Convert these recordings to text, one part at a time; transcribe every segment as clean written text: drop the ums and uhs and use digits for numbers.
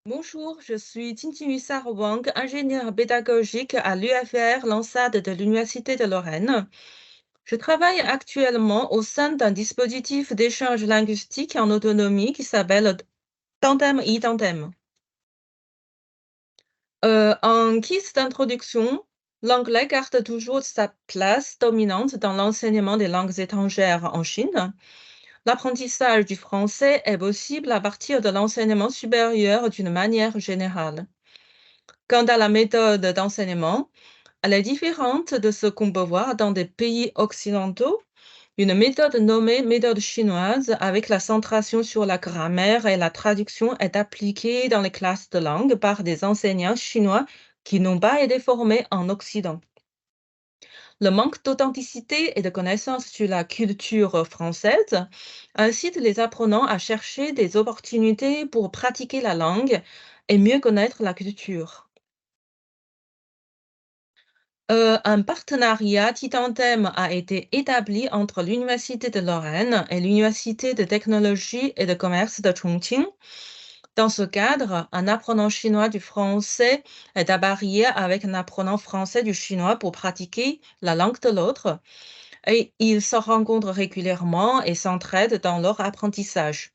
Bonjour, je suis Tintinuisar Wang, ingénieure pédagogique à l'UFR Lansade de l'Université de Lorraine. Je travaille actuellement au sein d'un dispositif d'échange linguistique en autonomie qui s'appelle Tandem e-Tandem. En guise d'introduction, l'anglais garde toujours sa place dominante dans l'enseignement des langues étrangères en Chine. L'apprentissage du français est possible à partir de l'enseignement supérieur d'une manière générale. Quant à la méthode d'enseignement, elle est différente de ce qu'on peut voir dans des pays occidentaux. Une méthode nommée méthode chinoise, avec la centration sur la grammaire et la traduction, est appliquée dans les classes de langue par des enseignants chinois qui n'ont pas été formés en Occident. Le manque d'authenticité et de connaissances sur la culture française incite les apprenants à chercher des opportunités pour pratiquer la langue et mieux connaître la culture. Un partenariat Titantème a été établi entre l'Université de Lorraine et l'Université de technologie et de commerce de Chongqing. Dans ce cadre, un apprenant chinois du français est appareillé avec un apprenant français du chinois pour pratiquer la langue de l'autre et ils se rencontrent régulièrement et s'entraident dans leur apprentissage.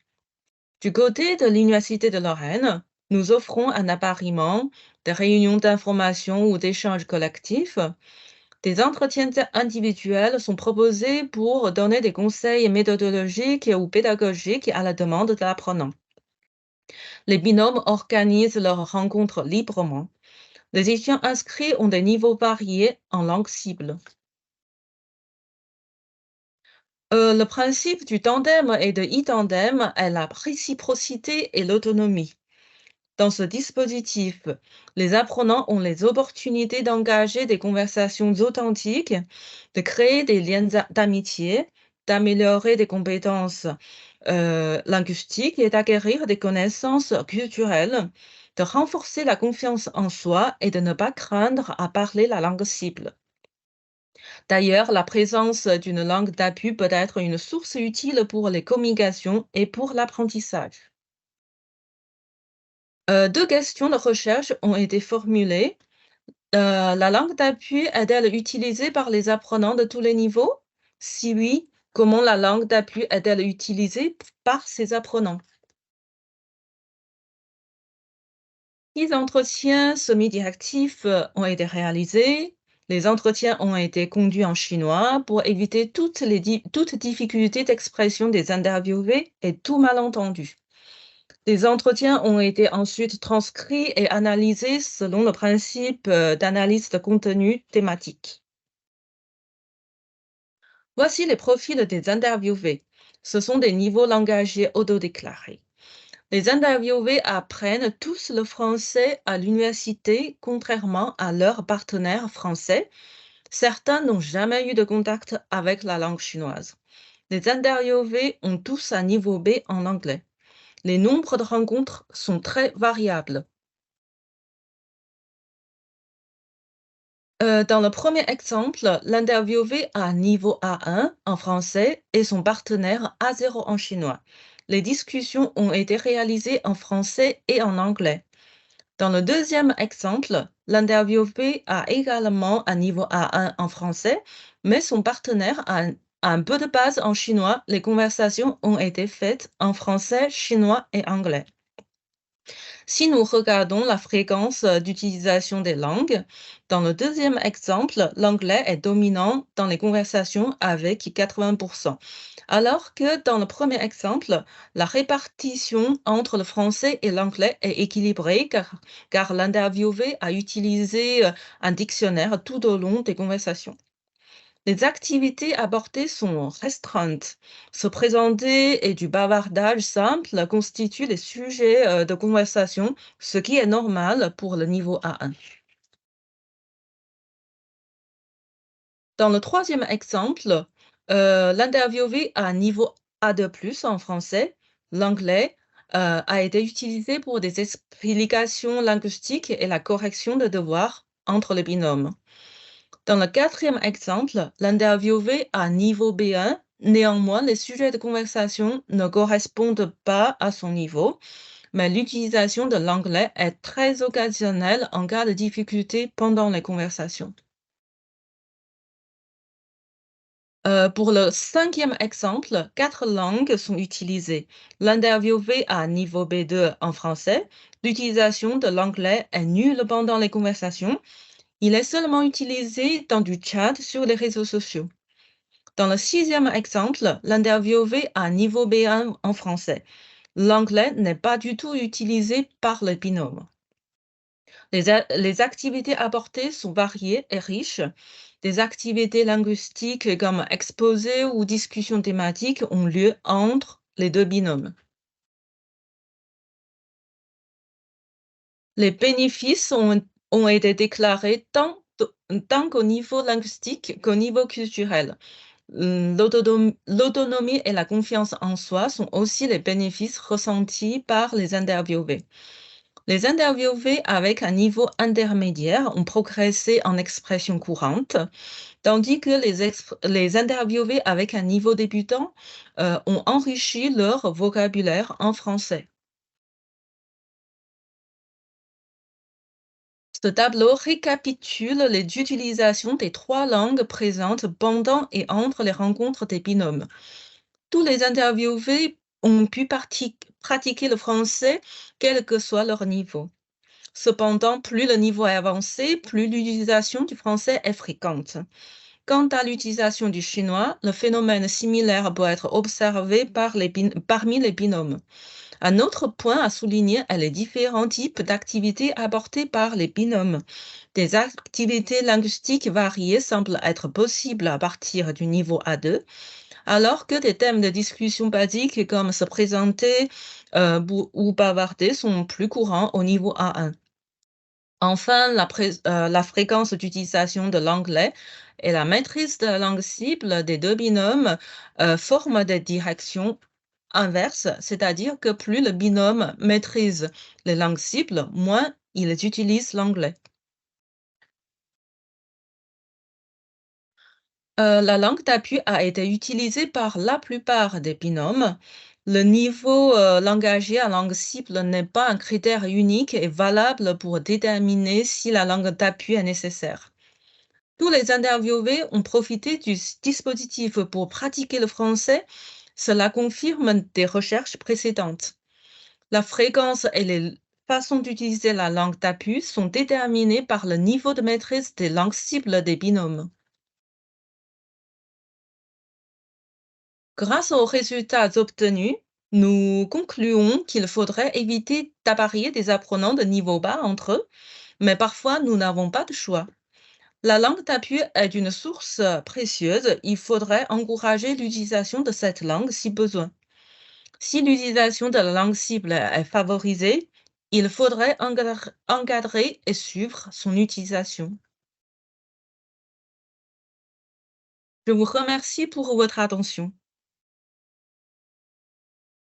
Du côté de l'Université de Lorraine, nous offrons un appariement, des réunions d'information ou d'échanges collectifs. Des entretiens individuels sont proposés pour donner des conseils méthodologiques ou pédagogiques à la demande de l'apprenant. Les binômes organisent leurs rencontres librement. Les étudiants inscrits ont des niveaux variés en langue cible. Le principe du tandem et de e-tandem est la réciprocité et l'autonomie. Dans ce dispositif, les apprenants ont les opportunités d'engager des conversations authentiques, de créer des liens d'amitié, d'améliorer des compétences linguistiques et d'acquérir des connaissances culturelles, de renforcer la confiance en soi et de ne pas craindre à parler la langue cible. D'ailleurs, la présence d'une langue d'appui peut être une source utile pour les communications et pour l'apprentissage. Deux questions de recherche ont été formulées. La langue d'appui est-elle utilisée par les apprenants de tous les niveaux? Si oui, comment la langue d'appui est-elle utilisée par ces apprenants? 6 entretiens semi-directifs ont été réalisés. Les entretiens ont été conduits en chinois pour éviter toute difficulté d'expression des interviewés et tout malentendu. Les entretiens ont été ensuite transcrits et analysés selon le principe d'analyse de contenu thématique. Voici les profils des interviewés. Ce sont des niveaux langagiers autodéclarés. Les interviewés apprennent tous le français à l'université, contrairement à leurs partenaires français. Certains n'ont jamais eu de contact avec la langue chinoise. Les interviewés ont tous un niveau B en anglais. Les nombres de rencontres sont très variables. Dans le premier exemple, l'interviewé a un niveau A1 en français et son partenaire A0 en chinois. Les discussions ont été réalisées en français et en anglais. Dans le deuxième exemple, l'interviewé a également un niveau A1 en français, mais son partenaire a un peu de base en chinois. Les conversations ont été faites en français, chinois et anglais. Si nous regardons la fréquence d'utilisation des langues, dans le deuxième exemple, l'anglais est dominant dans les conversations avec 80%, alors que dans le premier exemple, la répartition entre le français et l'anglais est équilibrée car l'interviewé a utilisé un dictionnaire tout au long des conversations. Les activités abordées sont restreintes. Se présenter et du bavardage simple constituent les sujets de conversation, ce qui est normal pour le niveau A1. Dans le troisième exemple, l'interviewé a un niveau A2+ en français. L'anglais a été utilisé pour des explications linguistiques et la correction de devoirs entre les binômes. Dans le quatrième exemple, l'interviewé a un niveau B1. Néanmoins, les sujets de conversation ne correspondent pas à son niveau. mais l'utilisation de l'anglais est très occasionnelle en cas de difficulté pendant les conversations. Pour le cinquième exemple, quatre langues sont utilisées. L'interviewé a niveau B2 en français. L'utilisation de l'anglais est nulle pendant les conversations. Il est seulement utilisé dans du chat sur les réseaux sociaux. Dans le sixième exemple, l'interviewé a niveau B1 en français. L'anglais n'est pas du tout utilisé par les binômes. Les activités apportées sont variées et riches. Des activités linguistiques comme exposés ou discussions thématiques ont lieu entre les deux binômes. Les bénéfices ont été déclarés tant qu'au niveau linguistique qu'au niveau culturel. L'autonomie et la confiance en soi sont aussi les bénéfices ressentis par les interviewés. Les interviewés avec un niveau intermédiaire ont progressé en expression courante, tandis que les interviewés avec un niveau débutant ont enrichi leur vocabulaire en français. Ce tableau récapitule les utilisations des trois langues présentes pendant et entre les rencontres des binômes. Tous les interviewés ont pu pratiquer le français, quel que soit leur niveau. Cependant, plus le niveau est avancé, plus l'utilisation du français est fréquente. Quant à l'utilisation du chinois, le phénomène similaire peut être observé parmi les binômes. Un autre point à souligner est les différents types d'activités apportées par les binômes. Des activités linguistiques variées semblent être possibles à partir du niveau A2, alors que des thèmes de discussion basiques comme se présenter ou bavarder sont plus courants au niveau A1. Enfin, la fréquence d'utilisation de l'anglais et la maîtrise de la langue cible des deux binômes forment des directions inverses, c'est-à-dire que plus le binôme maîtrise les langues cibles, moins ils utilisent l'anglais. La langue d'appui a été utilisée par la plupart des binômes. Le niveau langagier à langue cible n'est pas un critère unique et valable pour déterminer si la langue d'appui est nécessaire. Tous les interviewés ont profité du dispositif pour pratiquer le français. Cela confirme des recherches précédentes. La fréquence et les façons d'utiliser la langue d'appui sont déterminées par le niveau de maîtrise des langues cibles des binômes. Grâce aux résultats obtenus, nous concluons qu'il faudrait éviter d'apparier des apprenants de niveau bas entre eux, mais parfois nous n'avons pas de choix. La langue d'appui est une source précieuse. Il faudrait encourager l'utilisation de cette langue si besoin. Si l'utilisation de la langue cible est favorisée, il faudrait encadrer et suivre son utilisation. Je vous remercie pour votre attention.